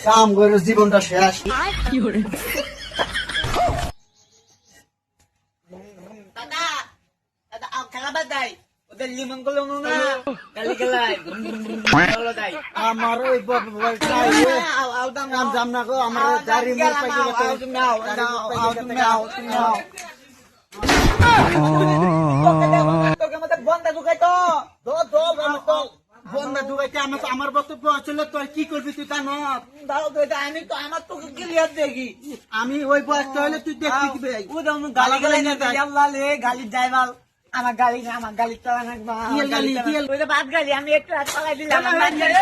কাম করে জীবনটা শেষ। দাদা দাদা খেলা বাদ দেয় ওদের লিমন গুলো না গালি খেলায় আমার ওই কাম জাম না গো, আমার গাড়ি মোট পাইছে গেছে। তোকে মতো বন্ধা ঢুকাই তো বন্ধা ডুবাইতে আমার বক্তব্য ছিল, তুই কি করবি তুই জানো? দাও তো এটা আমি তো আমার তোকে ক্লিয়ার দেখি আমি ওই বয়সটা হলে তুই দেখবি কি ভাই? ও দাও গালি গালি না আল্লাহ লে গালি ড্রাইভার আমার গালি চালা না ওইটা বাদ গালি আমি একটু হাত পালাই দিলাম এটা বাদ গালি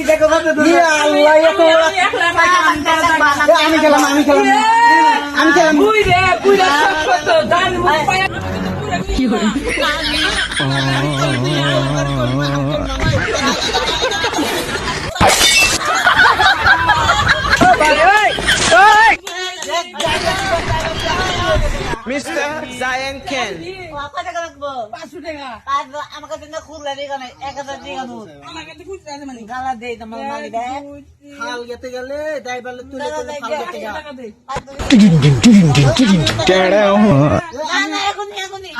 দেখো আমি খেলাম Mr. Zion Ken. আমার কাছে না খুললে রেখা নাই 1000 টাকা নোট গালা দেই তোমার মালিক খাল গেতে গেলে ড্রাইভারে তুলে তুলে খাল গেতে গেল।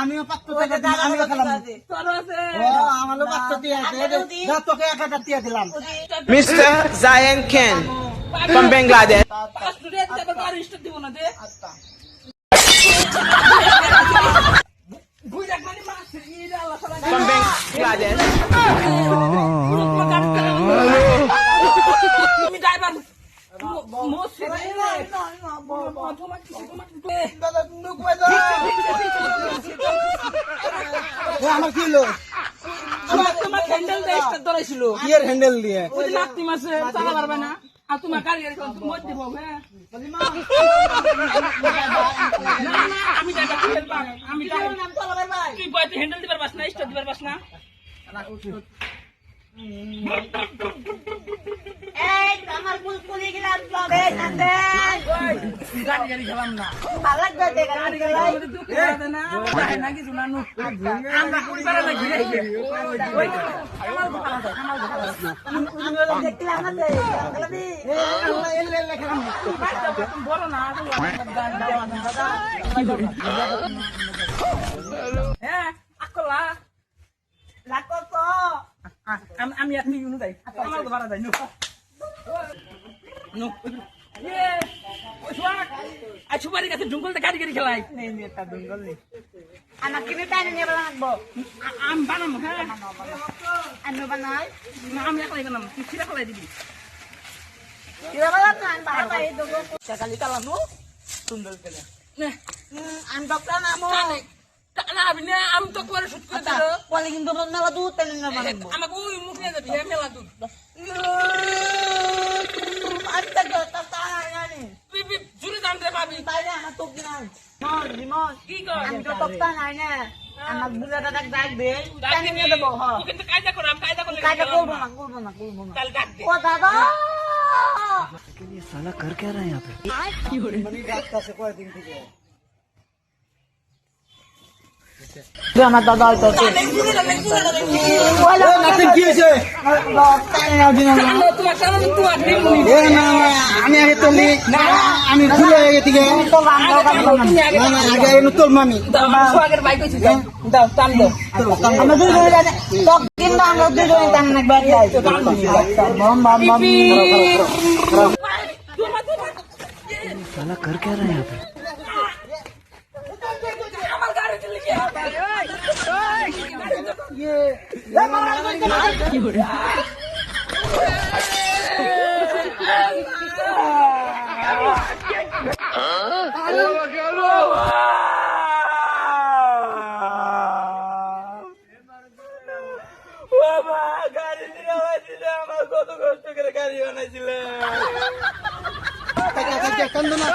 আমিও পাত্র আমিও খেলাম, আমারও পাত্র দিয়ে তোকে 1000 দিয়ে দিলাম। Mr. Zion Ken from Bangladesh. From Bangladesh. আমার কি হলো? তোমার হ্যান্ডেল দিয়ে স্টার্ট ধরেছিল কি এর হ্যান্ডেল দিয়ে? ওই যে নাতি মাসে চালা পারবে না আর তোমার গাড়ি গাড়ি মত দিব হ্যাঁ না না আমি দাদা আমি তুই বইতে হ্যান্ডেল দিবার পাস না স্টার্ট দিবার পাস না এই আমার ফুল পুলি গেলাম তবে নান্দে গাড়ি গাড়ি খেলাম না ভালো লাগবে গাড়ি গেলাই দুঃখ লাগে না আমার না কিছু না নু আমরা কুড়ি বার না ঘিরে ওই দেখলাম না গেলাবি বড় না হ্যাঁ আকলা লাগো তো আমি আপনি ইউনো যাই আমার তো ভাড়া যাই নো নো এ ওই আচ্ছা বাড়ি কাছে জঙ্গলতে গাড়ি গাড়ি খেলাই নেই এটা দঙ্গল নেই আনা কিনে টাইনে নিয়ে লাগবো আম বানাম হ্যাঁ আমি বানাই না আমি একলাই বানাম তুই ছিড়া ফেলাই দিবি কিরা বানাম না আমি বানাই দঙ্গল সকালে চালানো সুন্দর করে আমি ডক্টর নামো না আমি না আমি তো করে শুট করে দিল বলে কিন্তু মেলা দুধ টাইনে নিয়ে বানাবো আমাকে ওই মুখ নিয়ে যাবি মেলা দুধ আমি তো ডক্টর জানি তুই জুড়ে জানতে পাবি বাইরে আমার তো কিনা মন বিমন কি কর আমি তো ডক্টর নাই না আমার বুড়া দাদা ডাক দে টাইনে নিয়ে দেবো হ্যাঁ কিন্তু কায়দা কর আমি কায়দা করলে কাজটা করবো না কাল ডাক দে ও দাদা ये साला कर क्या रहा है यहाँ पे? मनी डाक्टर से कोई दिन থেকে আমার দাদা হয়তো কি হয়েছে? তোমার সামনে তোমার আমি আগে তোলি, আমি ভুলে গেছি গে। না না আগে তোর মামি সোয়াগের বাইক হইছে দাও টান দাও আমরা দুজনে জানে তক কিন্তু আমরা দুজনে টান না বাদ যাই বম বম বম साला कर क्या रहा है यहाँ पे? আমার গাড়ি চলে বাবা গাড়ি নিয়ে আসছিল আমার কত কষ্ট করে গাড়ি বানাইছিলেন কান্দনা